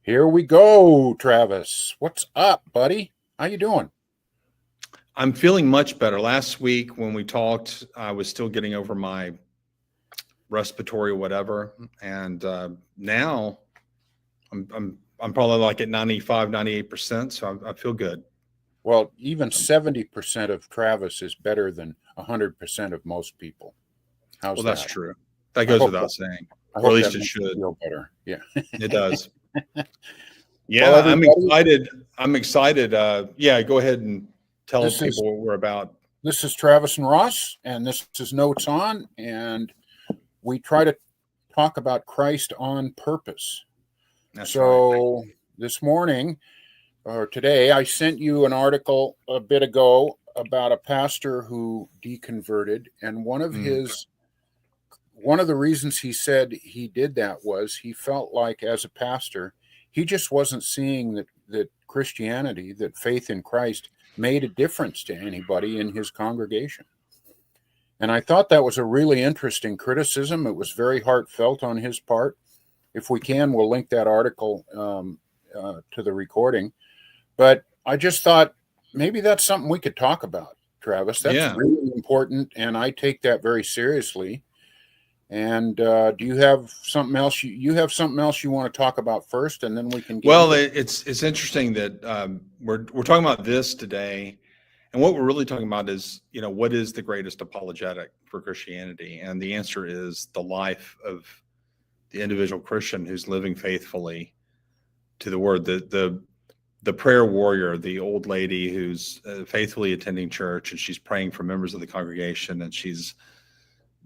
Here we go, Travis. What's up, buddy? How you doing? I'm feeling much better. Last week when we talked, I was still getting over my respiratory or whatever, and now I'm probably like at 95, 98%. So I feel good. Well, even 70% of Travis is better than 100% of most people. How's Well, that? that's true. That goes without saying, or at least it should. Feel better. Yeah, it does. Yeah, well, I'm excited. I'm excited. Yeah, go ahead and tell people what we're about. This is Travis and Ross, and this is Notes On, and we try to talk about Christ on purpose. That's so right. This morning or today, I sent you an article a bit ago about a pastor who deconverted, and one of the reasons he said he did that was he felt like as a pastor, he just wasn't seeing that Christianity, that faith in Christ made a difference to anybody in his congregation. And I thought that was a really interesting criticism. It was very heartfelt on his part. If we can, we'll link that article to the recording. But I just thought maybe that's something we could talk about, Travis. That's really important, and I take that very seriously. And do you have something else? You have something else you want to talk about first, and then we can get it's interesting that we're talking about this today, and what we're really talking about is, what is the greatest apologetic for Christianity? And the answer is the life of the individual Christian who's living faithfully to the word. The prayer warrior, the old lady who's faithfully attending church, and she's praying for members of the congregation, and she's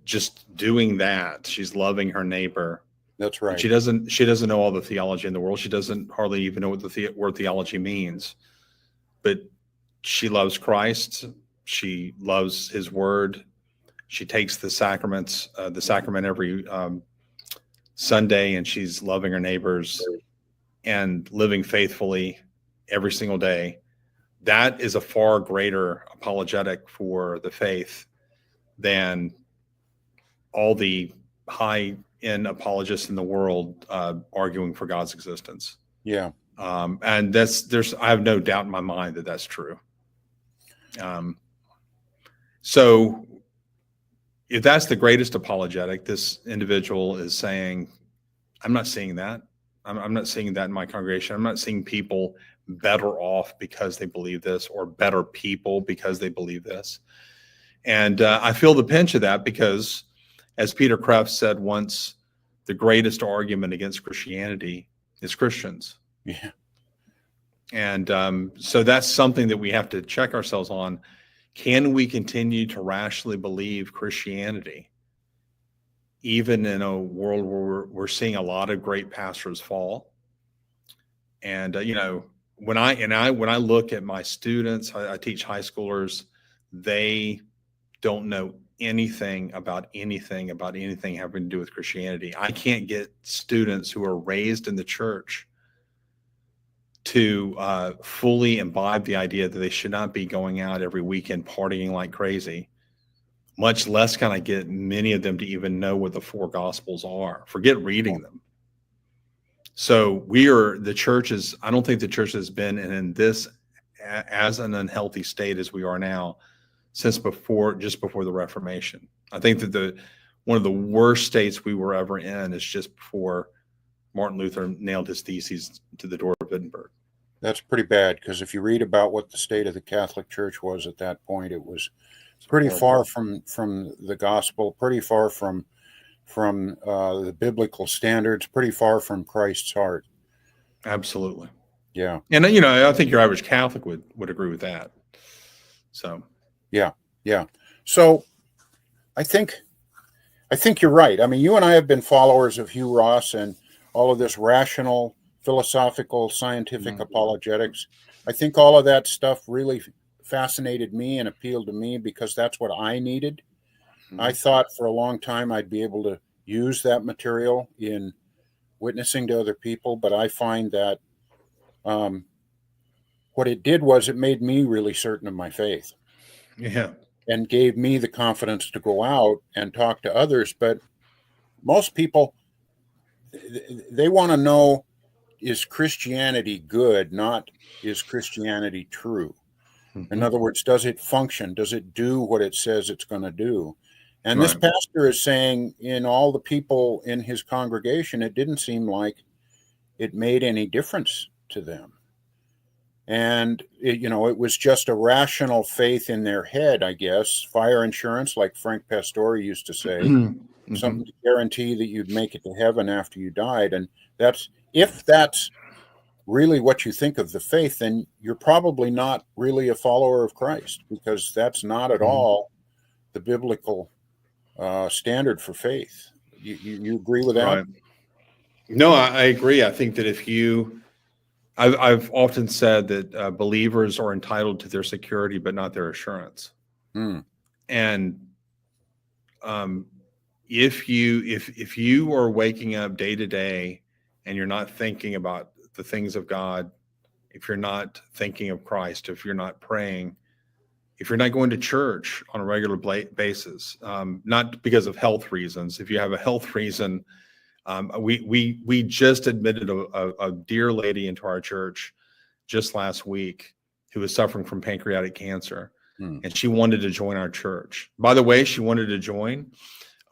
just doing that. She's loving her neighbor. That's right. She doesn't know all the theology in the world. She doesn't hardly even know what the word theology means, but she loves Christ. She loves his word. She takes the sacrament every Sunday, and she's loving her neighbors and living faithfully every single day. That is a far greater apologetic for the faith than all the high-end apologists in the world arguing for God's existence. Yeah. And I have no doubt in my mind that that's true. So if that's the greatest apologetic, this individual is saying, I'm not seeing that. I'm not seeing that in my congregation. I'm not seeing people better off because they believe this, or better people because they believe this. And I feel the pinch of that because, as Peter Kreeft said once, the greatest argument against Christianity is Christians. Yeah. And so that's something that we have to check ourselves on. Can we continue to rationally believe Christianity, even in a world where we're seeing a lot of great pastors fall? And when I look at my students, I teach high schoolers, they don't know anything about anything having to do with Christianity. I can't get students who are raised in the church to fully imbibe the idea that they should not be going out every weekend partying like crazy, much less can I get many of them to even know what the four gospels are. Forget reading them. So the church is, I don't think the church has been in this as an unhealthy state as we are now since just before the Reformation. I think that one of the worst states we were ever in is just before Martin Luther nailed his theses to the door of Wittenberg. That's pretty bad, because if you read about what the state of the Catholic Church was at that point, it was pretty far from the gospel, pretty far from the biblical standards, pretty far from Christ's heart. Absolutely. Yeah. And I think your average Catholic would agree with that. So yeah. So I think you're right. I mean, you and I have been followers of Hugh Ross and all of this rational, philosophical, scientific apologetics. I think all of that stuff really fascinated me and appealed to me because that's what I needed. I thought for a long time I'd be able to use that material in witnessing to other people, but I find that what it did was it made me really certain of my faith. Yeah. And gave me the confidence to go out and talk to others. But most people, they want to know, is Christianity good, not is Christianity true. Mm-hmm. In other words, does it function? Does it do what it says it's going to do? And this Right. pastor is saying, in all the people in his congregation, it didn't seem like it made any difference to them. And, it was just a rational faith in their head, I guess. Fire insurance, like Frank Pastore used to say, Mm-hmm. something to guarantee that you'd make it to heaven after you died. And if that's really what you think of the faith, then you're probably not really a follower of Christ, because that's not at all the biblical standard for faith. You agree with that? Right. No, I agree. I think that I've often said that believers are entitled to their security, but not their assurance. And if you are waking up day to day and you're not thinking about the things of God, if you're not thinking of Christ, if you're not praying, if you're not going to church on a regular basis, not because of health reasons. If you have a health reason, we just admitted a dear lady into our church just last week who was suffering from pancreatic cancer, and she wanted to join our church. By the way, she wanted to join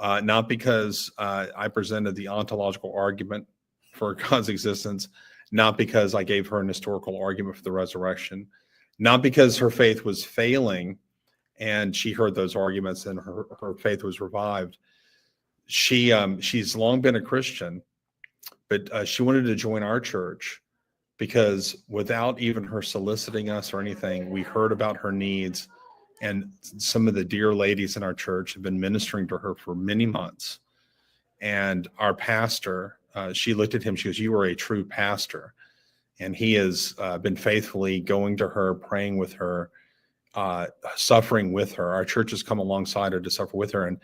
not because I presented the ontological argument for God's existence, not because I gave her an historical argument for the resurrection, not because her faith was failing and she heard those arguments and her faith was revived. She's long been a Christian, but she wanted to join our church because without even her soliciting us or anything, we heard about her needs, and some of the dear ladies in our church have been ministering to her for many months. And our pastor, she looked at him, she goes, "You are a true pastor." And he has been faithfully going to her, praying with her, suffering with her. Our church has come alongside her to suffer with her. And,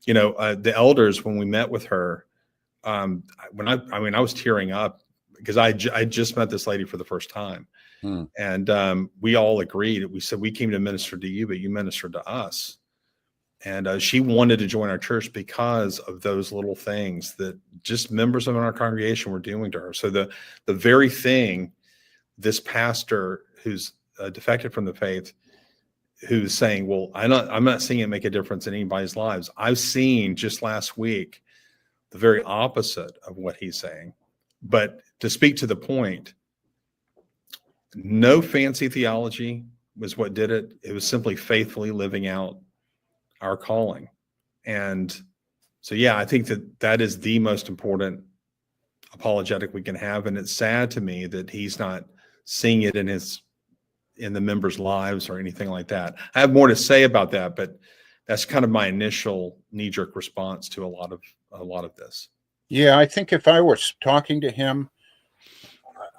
the elders, when we met with her, when I was tearing up because I just met this lady for the first time. And we all agreed. We said, we came to minister to you, but you ministered to us. And she wanted to join our church because of those little things that just members of our congregation were doing to her. So the very thing this pastor who's defected from the faith, who's saying, well, I'm not seeing it make a difference in anybody's lives. I've seen just last week the very opposite of what he's saying. But to speak to the point, no fancy theology was what did it. It was simply faithfully living out our calling. And so, yeah, I think that is the most important apologetic we can have. And it's sad to me that he's not seeing it in the members' lives or anything like that. I have more to say about that, but that's kind of my initial knee-jerk response to a lot of this. Yeah, I think if I were talking to him,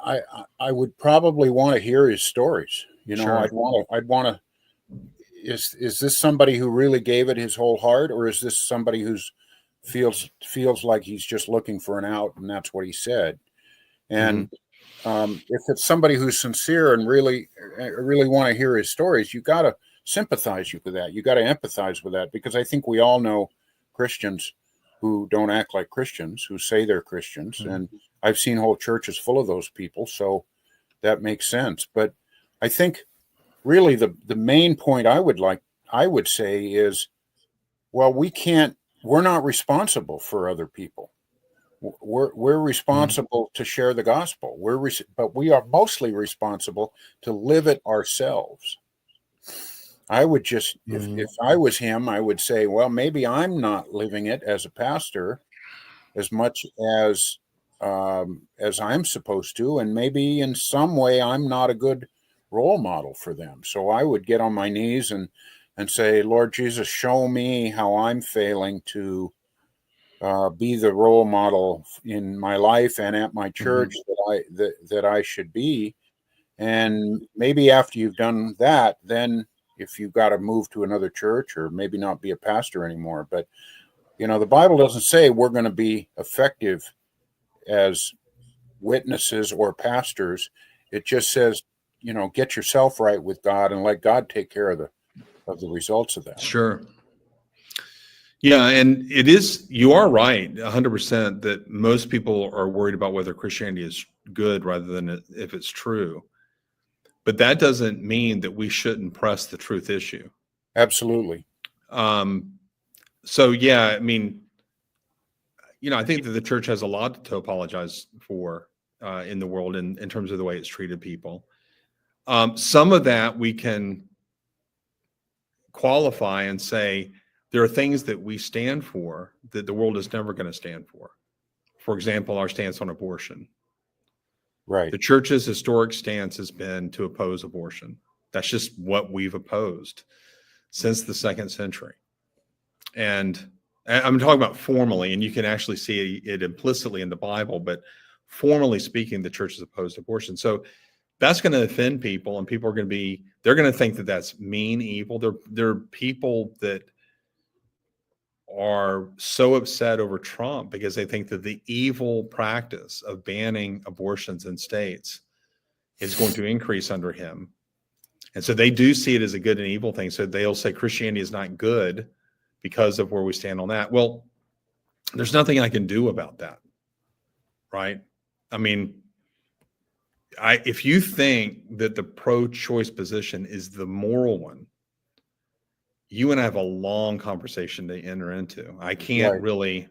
I would probably want to hear his stories. Sure. I'd want to. Is this somebody who really gave it his whole heart, or is this somebody who's feels like he's just looking for an out, and that's what he said? And if it's somebody who's sincere and really want to hear his stories, you got to sympathize with that. You got to empathize with that, because I think we all know Christians who don't act like Christians, who say they're Christians, and I've seen whole churches full of those people, so that makes sense. But I think really the main point I would say is, well, we're not responsible for other people. We're responsible to share the gospel. But we are mostly responsible to live it ourselves. I would just, if I was him, I would say, well, maybe I'm not living it as a pastor as much as I'm supposed to, and maybe in some way I'm not a good role model for them. So I would get on my knees and say, Lord Jesus, show me how I'm failing to be the role model in my life and at my church that I should be. And maybe after you've done that, then if you've got to move to another church or maybe not be a pastor anymore. But, the Bible doesn't say we're going to be effective as witnesses or pastors. It just says, get yourself right with God and let God take care of the results of that. Sure. Yeah, and you are right, 100%, that most people are worried about whether Christianity is good rather than if it's true. But that doesn't mean that we shouldn't press the truth issue. Absolutely. So, yeah, I mean, I think that the church has a lot to apologize for in the world in terms of the way it's treated people. Some of that we can qualify and say there are things that we stand for that the world is never going to stand for. For example, our stance on abortion. Right. The church's historic stance has been to oppose abortion. That's just what we've opposed since the 2nd century. And I'm talking about formally, and you can actually see it implicitly in the Bible, but formally speaking, the church has opposed abortion. So that's going to offend people, and people are going to they're going to think that that's mean, evil. There are people that are so upset over Trump because they think that the evil practice of banning abortions in states is going to increase under him. And so they do see it as a good and evil thing. So they'll say Christianity is not good because of where we stand on that. Well, there's nothing I can do about that, right? I mean, if you think that the pro-choice position is the moral one, you and I have a long conversation to enter into. I can't really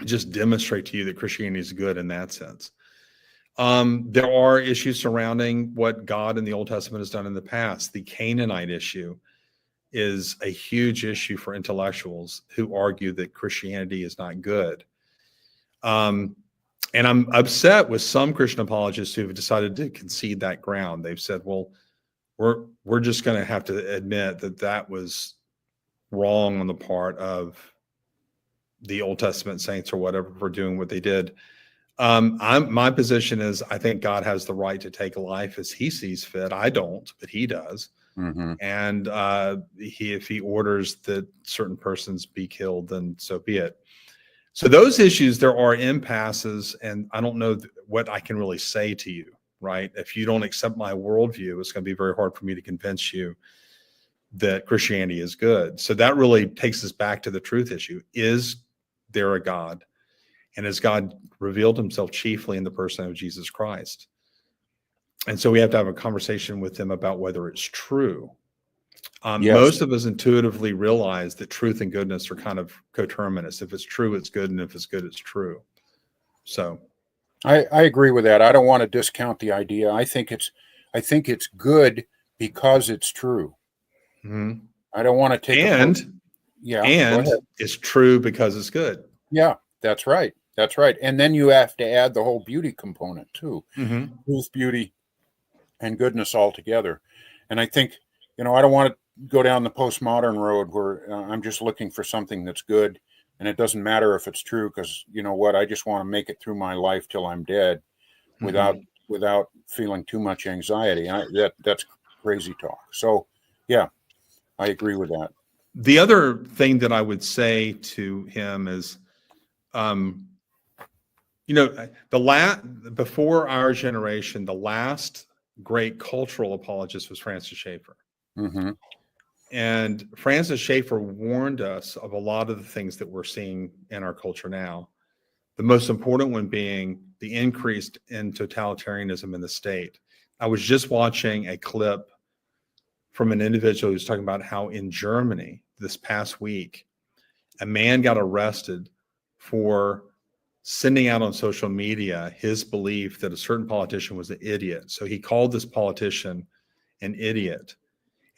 just demonstrate to you that Christianity is good in that sense. There are issues surrounding what God in the Old Testament has done in the past. The Canaanite issue is a huge issue for intellectuals who argue that Christianity is not good. And I'm upset with some Christian apologists who have decided to concede that ground. They've said, well, we're just going to have to admit that was wrong on the part of the Old Testament saints or whatever for doing what they did. My position is I think God has the right to take life as he sees fit. I don't, but he does. Mm-hmm. And if he orders that certain persons be killed, then so be it. So those issues, there are impasses, and I don't know what I can really say to you, right? If you don't accept my worldview, it's going to be very hard for me to convince you that Christianity is good. So that really takes us back to the truth issue. Is there a God? And has God revealed himself chiefly in the person of Jesus Christ? And so we have to have a conversation with him about whether it's true. Yes. Most of us intuitively realize that truth and goodness are kind of coterminous. If it's true, it's good. And if it's good, it's true. So I agree with that. I don't want to discount the idea. I think it's good because it's true. mm-hmm. I don't want to take and it's true because it's good. Yeah, that's right. That's right. And then you have to add the whole beauty component too. Mm-hmm. Truth, beauty, and goodness all together. And I think, I don't want to go down the postmodern road where I'm just looking for something that's good, and it doesn't matter if it's true, because you know what, I just want to make it through my life till I'm dead without feeling too much anxiety. That's crazy talk. So yeah, I agree with that. The other thing that I would say to him is, before our generation, the last great cultural apologist was Francis Schaeffer. Mm-hmm. And Francis Schaeffer warned us of a lot of the things that we're seeing in our culture now. The most important one being the increase in totalitarianism in the state. I was just watching a clip from an individual who's talking about how in Germany this past week, a man got arrested for sending out on social media his belief that a certain politician was an idiot. So he called this politician an idiot.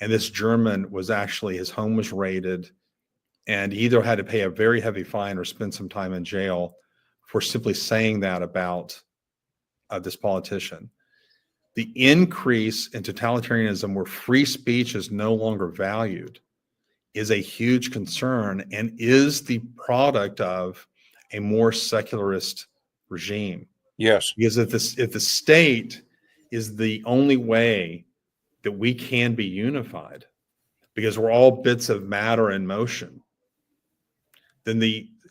And this German was actually, his home was raided, and he either had to pay a very heavy fine or spend some time in jail for simply saying that about this politician. The increase in totalitarianism where free speech is no longer valued is a huge concern and is the product of a more secularist regime. Yes. Because if the state is the only way that we can be unified, because we're all bits of matter in motion, then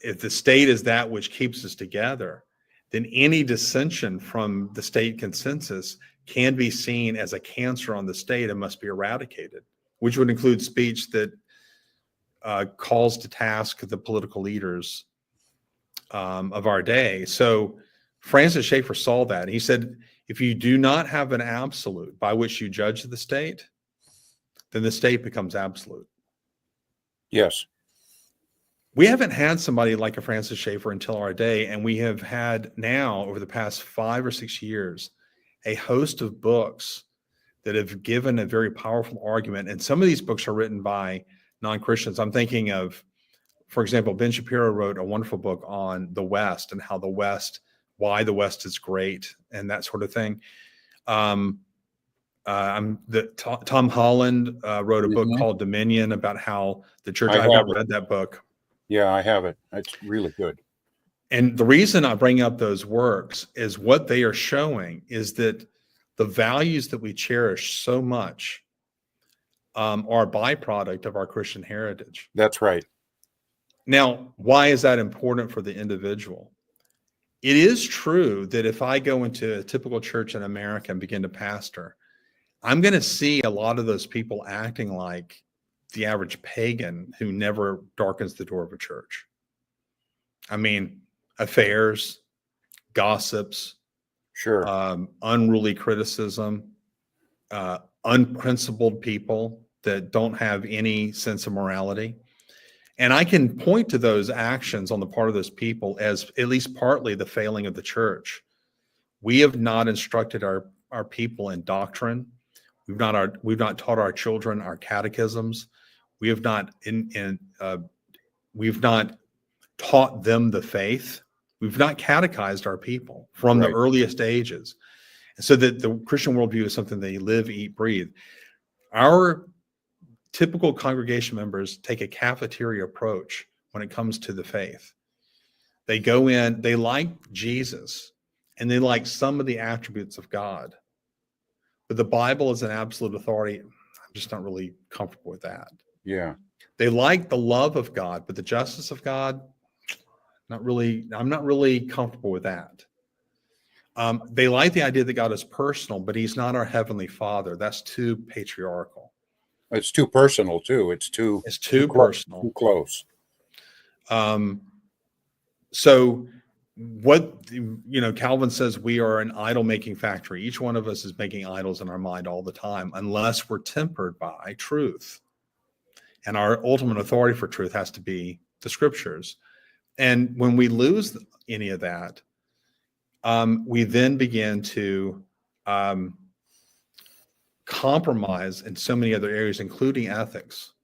if the state is that which keeps us together, then any dissension from the state consensus can be seen as a cancer on the state and must be eradicated, which would include speech that calls to task the political leaders of our day. So Francis Schaeffer saw that. He said, if you do not have an absolute by which you judge the state, then the state becomes absolute. Yes. We haven't had somebody like a Francis Schaeffer until our day, and we have had now, over the past 5 or 6 years, a host of books that have given a very powerful argument. And some of these books are written by non-Christians. I'm thinking of, for example, Ben Shapiro wrote a wonderful book on the West and how the West, why the West is great and that sort of thing. Tom Holland wrote a book called Dominion about how the church, I've not read that book. Yeah, I have it. It's really good. And the reason I bring up those works is what they are showing is that the values that we cherish so much are a byproduct of our Christian heritage. That's right. Now, why is that important for the individual? It is true that if I go into a typical church in America and begin to pastor, I'm going to see a lot of those people acting like the average pagan who never darkens the door of a church. I mean, affairs, gossips, sure, unruly criticism, unprincipled people that don't have any sense of morality. And I can point to those actions on the part of those people as at least partly the failing of the church. We have not instructed our people in doctrine. We've not taught our children our catechisms. We have not we've not taught them the faith. We've not catechized our people from the earliest ages, so that the Christian worldview is something they live, eat, breathe. Our typical congregation members take a cafeteria approach when it comes to the faith. They go in, they like Jesus, and they like some of the attributes of God. But the Bible is an absolute authority. I'm just not really comfortable with that. Yeah. They like the love of God, but the justice of God, I'm not really comfortable with that. They like the idea that God is personal, but he's not our heavenly Father. That's too patriarchal. It's too personal too. It's too personal. Too close. So what, Calvin says we are an idol making factory. Each one of us is making idols in our mind all the time, unless we're tempered by truth. And our ultimate authority for truth has to be the scriptures. And when we lose any of that, we then begin to compromise in so many other areas, including ethics,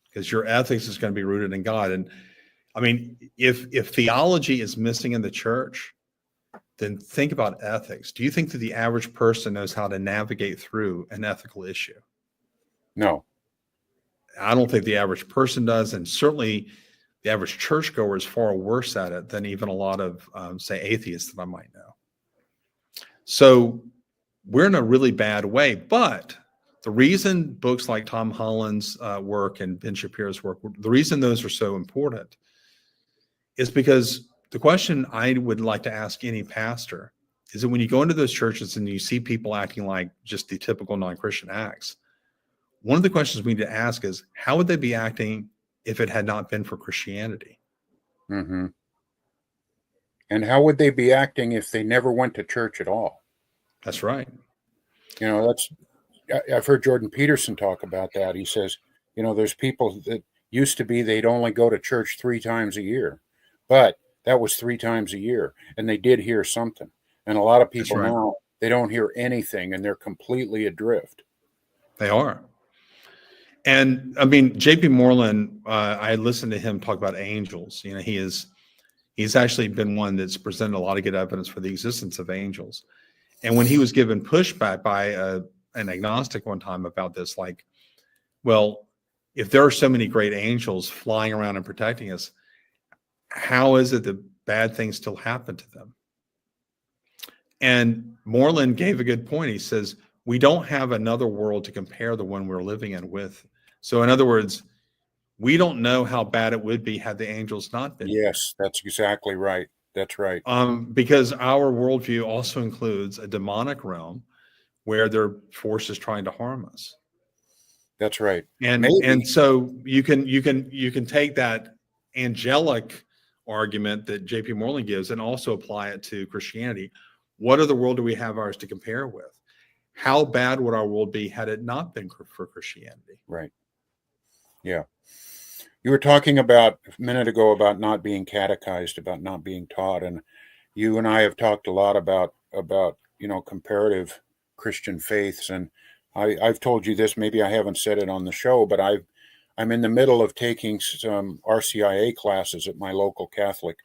because your ethics is going to be rooted in God. And I mean, if theology is missing in the church, then think about ethics. Do you think that the average person knows how to navigate through an ethical issue? No. I don't think the average person does, and certainly the average churchgoer is far worse at it than even a lot of, say, atheists that I might know. So we're in a really bad way. But the reason books like Tom Holland's work and Ben Shapiro's work, the reason those are so important is because the question I would like to ask any pastor is that when you go into those churches and you see people acting like just the typical non-Christian acts, one of the questions we need to ask is, how would they be acting if it had not been for Christianity? Mm-hmm. And how would they be acting if they never went to church at all? That's right. I've heard Jordan Peterson talk about that. He says, there's people that used to be, they'd only go to church 3 times a year, but that was 3 times a year. And they did hear something. And a lot of people now, they don't hear anything and they're completely adrift. They are. And I mean, J.P. Moreland, I listened to him talk about angels. He's actually been one that's presented a lot of good evidence for the existence of angels. And when he was given pushback by an agnostic one time about this, like, well, if there are so many great angels flying around and protecting us, how is it that bad things still happen to them? And Moreland gave a good point. He says, we don't have another world to compare the one we're living in with. So in other words, we don't know how bad it would be had the angels not been. Yes, that's exactly right. That's right. Because our worldview also includes a demonic realm where there are forces trying to harm us. That's right. And so you can take that angelic argument that J.P. Moreland gives and also apply it to Christianity. What other world do we have ours to compare with? How bad would our world be had it not been for Christianity? Right. Yeah. You were talking about a minute ago about not being catechized, about not being taught, and you and I have talked a lot about comparative Christian faiths, and I've told you this. Maybe I haven't said it on the show, but I'm in the middle of taking some RCIA classes at my local Catholic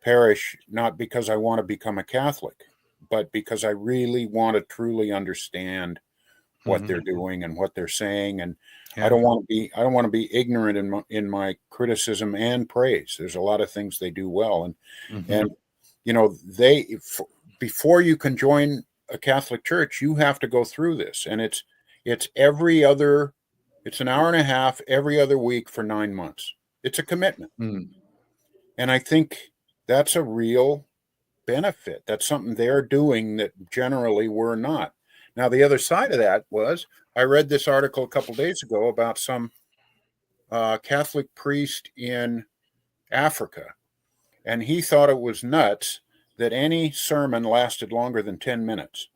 parish, not because I want to become a Catholic, but because I really want to truly understand what they're doing and what they're saying, and I don't want to be ignorant in my criticism and praise. There's a lot of things they do well, and before you can join a Catholic church, you have to go through this, and it's an hour and a half every other week for 9 months. It's a commitment, and I think that's a real benefit. That's something they're doing that generally we're not. Now, the other side of that was I read this article a couple days ago about some Catholic priest in Africa, and he thought it was nuts that any sermon lasted longer than 10 minutes.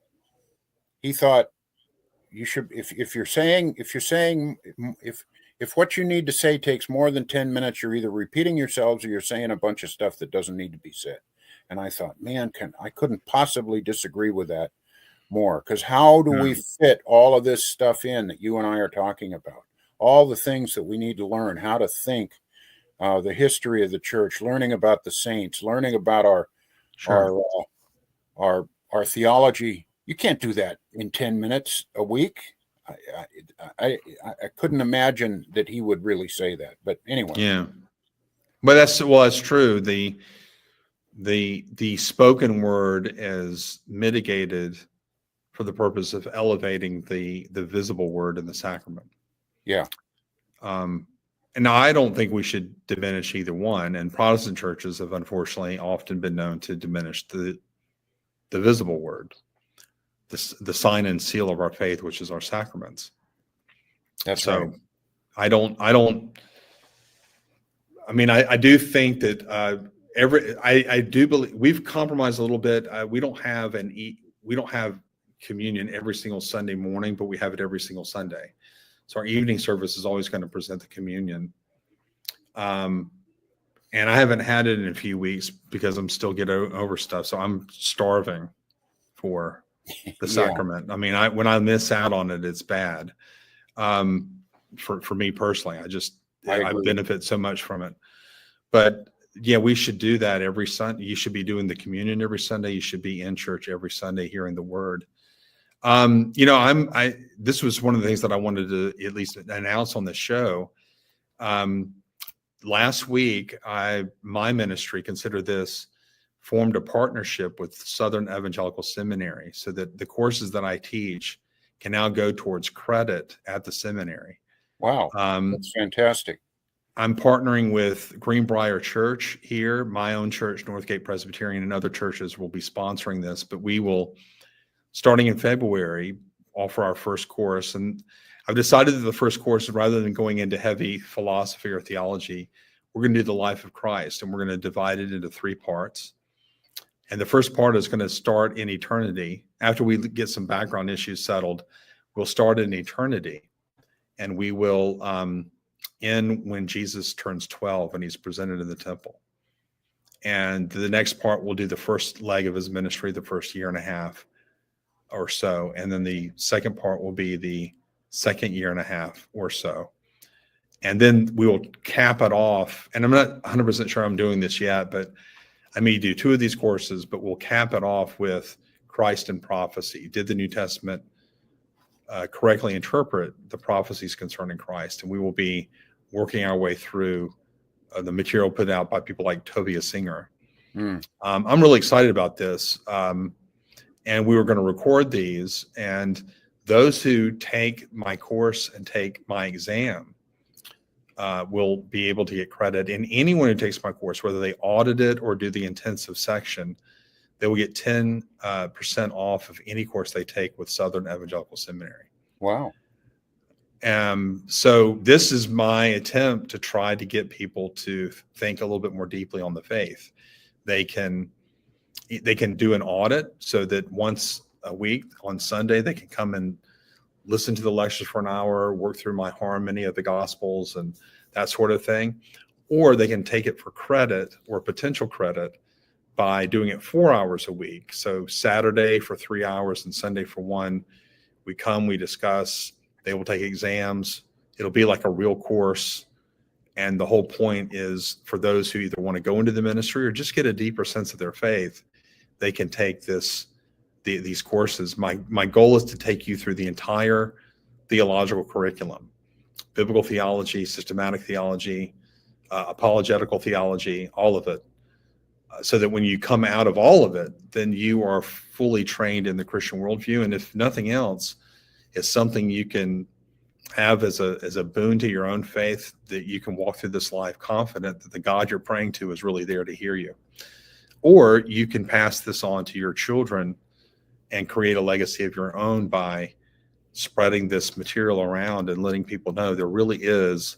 He thought you should, if what you need to say takes more than 10 minutes, you're either repeating yourselves or you're saying a bunch of stuff that doesn't need to be said. And I thought, man, I couldn't possibly disagree with that more, because how do we fit all of this stuff in that you and I are talking about? All the things that we need to learn, how to think, the history of the church, learning about the saints, learning about our theology. You can't do that in 10 minutes a week. I couldn't imagine that he would really say that. But anyway. Yeah. But that's true. The spoken word is mitigated for the purpose of elevating the visible word in the sacrament. Yeah. And now I don't think we should diminish either one. And Protestant churches have unfortunately often been known to diminish the visible word, the sign and seal of our faith, which is our sacraments. That's right. I do think that I do believe we've compromised a little bit. We don't have communion every single Sunday morning, but we have it every single Sunday. So our evening service is always going to present the communion. And I haven't had it in a few weeks because I'm still getting over stuff. So I'm starving for the sacrament. I mean, when I miss out on it, it's bad. For me personally, I benefit so much from it. But yeah, we should do that every Sunday. You should be doing the communion every Sunday. You should be in church every Sunday hearing the word. This was one of the things that I wanted to at least announce on the show. Last week, my ministry, Consider This, formed a partnership with Southern Evangelical Seminary so that the courses that I teach can now go towards credit at the seminary. Wow, that's fantastic. I'm partnering with Greenbrier Church here, my own church, Northgate Presbyterian, and other churches will be sponsoring this, but we will, starting in February, offer our first course. And I've decided that the first course, rather than going into heavy philosophy or theology, we're going to do the life of Christ, and we're going to divide it into 3 parts. And the first part is going to start in eternity. After we get some background issues settled, we'll start in eternity, and we will end when Jesus turns 12 and he's presented in the temple. And the next part, we'll do the first leg of his ministry, the first year and a half or so. And then the second part will be the second year and a half or so. And then we will cap it off. And I'm not 100% sure I'm doing this yet, but I may do 2 of these courses, but we'll cap it off with Christ and prophecy. Did the New Testament correctly interpret the prophecies concerning Christ? And we will be working our way through the material put out by people like Tobias Singer. I'm really excited about this. And we were going to record these, and those who take my course and take my exam will be able to get credit. And anyone who takes my course, whether they audit it or do the intensive section, they will get 10% off of any course they take with Southern Evangelical Seminary. Wow. So this is my attempt to try to get people to think a little bit more deeply on the faith. They can do an audit so that once a week on Sunday, they can come and listen to the lectures for an hour, work through my harmony of the Gospels and that sort of thing. Or they can take it for credit or potential credit by doing it 4 hours a week. So Saturday for 3 hours and Sunday for 1. We come, we discuss, they will take exams. It'll be like a real course. And the whole point is for those who either want to go into the ministry or just get a deeper sense of their faith, they can take these courses. My goal is to take you through the entire theological curriculum: biblical theology, systematic theology, apologetical theology, all of it, so that when you come out of all of it, then you are fully trained in the Christian worldview. And if nothing else, it's something you can have as a boon to your own faith, that you can walk through this life confident that the God you're praying to is really there to hear you. Or you can pass this on to your children and create a legacy of your own by spreading this material around and letting people know there really is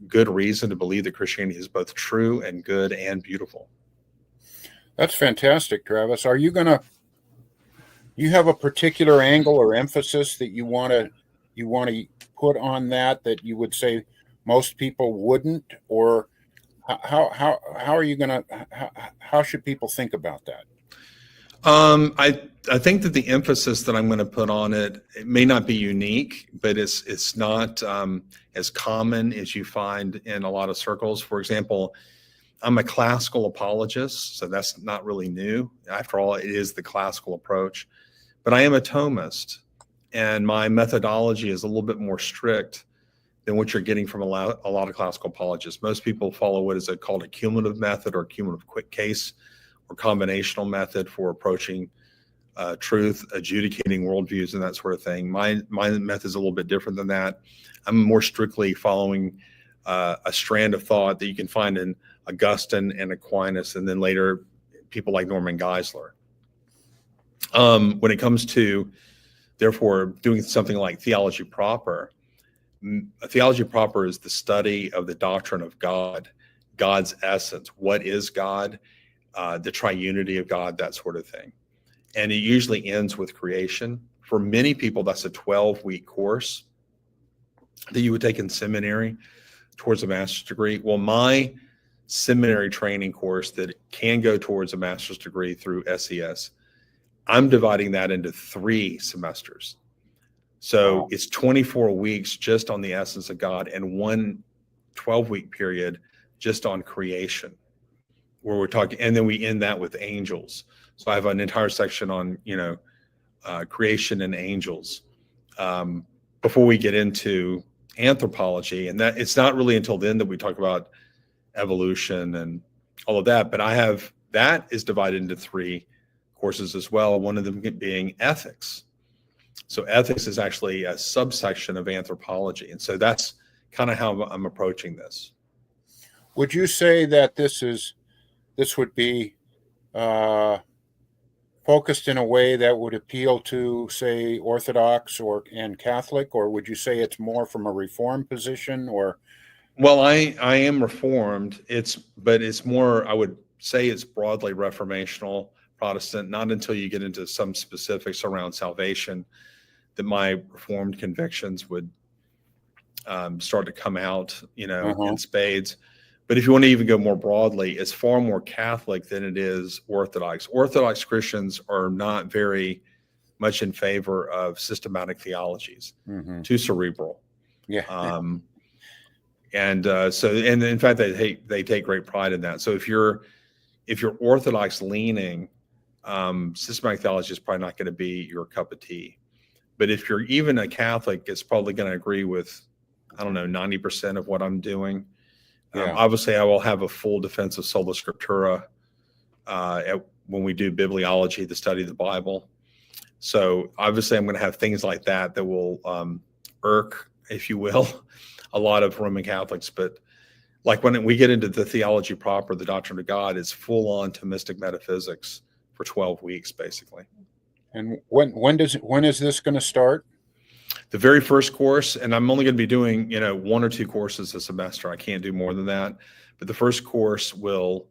good reason to believe that Christianity is both true and good and beautiful. That's fantastic, Travis. You have a particular angle or emphasis that you want to put on that you would say most people wouldn't, or how are you going to, how should people think about that? I think that the emphasis that I'm going to put on it may not be unique, but it's not as common as you find in a lot of circles. For example, I'm a classical apologist, so that's not really new. After all, it is the classical approach. But I am a Thomist, and my methodology is a little bit more strict than what you're getting from a lot of classical apologists. Most people follow what is called a cumulative method or cumulative quick case or combinational method for approaching truth, adjudicating worldviews, and that sort of thing. My method is a little bit different than that. I'm more strictly following a strand of thought that you can find in Augustine and Aquinas, and then later people like Norman Geisler. When it comes to, therefore, doing something like theology proper, theology proper is the study of the doctrine of God, God's essence. What is God? The triunity of God, that sort of thing. And it usually ends with creation. For many people, that's a 12-week course that you would take in seminary towards a master's degree. Well, my seminary training course that can go towards a master's degree through SES, I'm dividing that into 3 semesters. So wow. It's 24 weeks just on the essence of God and 1 12-week period just on creation, where we're talking, and then we end that with angels. So I have an entire section on, creation and angels before we get into anthropology. And that it's not really until then that we talk about evolution and all of that. But that is divided into 3 courses as well. One of them being ethics. So ethics is actually a subsection of anthropology. And so that's kind of how I'm approaching this. Would you say that this would be focused in a way that would appeal to, say, Orthodox and Catholic, or would you say it's more from a Reformed position? Or, well, I am Reformed. But it's more, I would say, it's broadly Reformational Protestant. Not until you get into some specifics around salvation that my Reformed convictions would start to come out, in spades. But if you want to even go more broadly, it's far more Catholic than it is Orthodox. Orthodox Christians are not very much in favor of systematic theologies, too cerebral. Yeah. And in fact, they take great pride in that. So if you're Orthodox leaning, systematic theology is probably not going to be your cup of tea. But if you're even a Catholic, it's probably going to agree with, 90% of what I'm doing. Yeah. Obviously, I will have a full defense of sola scriptura when we do bibliology, the study of the Bible. So obviously, I'm going to have things like that will irk, if you will, a lot of Roman Catholics. But like when we get into the theology proper, the doctrine of God is full on Thomistic metaphysics for 12 weeks, basically. And when is this going to start? The very first course, and I'm only going to be doing, 1 or 2 courses a semester. I can't do more than that. But the first course will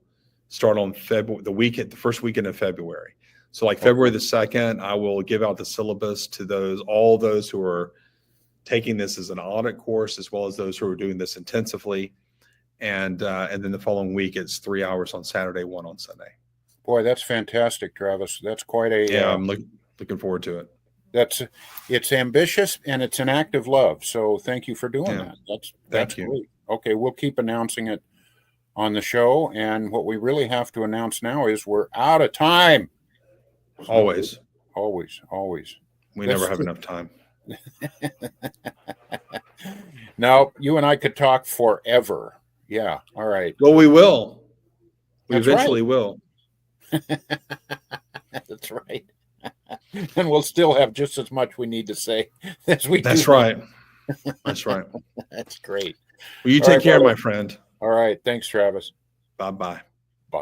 start on the first weekend of February. So like February the 2nd, I will give out the syllabus to all those who are taking this as an audit course, as well as those who are doing this intensively. And then the following week, it's 3 hours on Saturday, 1 on Sunday. Boy, that's fantastic, Travis. That's quite a. Yeah, I'm looking forward to it. It's ambitious and it's an act of love. So thank you for doing that. That's great. Okay, we'll keep announcing it on the show. And what we really have to announce now is we're out of time. Always. We never have enough time. Now, you and I could talk forever. Yeah. All right. Well, we will. We eventually will. That's right. And we'll still have just as much we need to say as we do. That's right. That's right. That's great. Well, you take care, my friend. All right. Thanks, Travis. Bye-bye.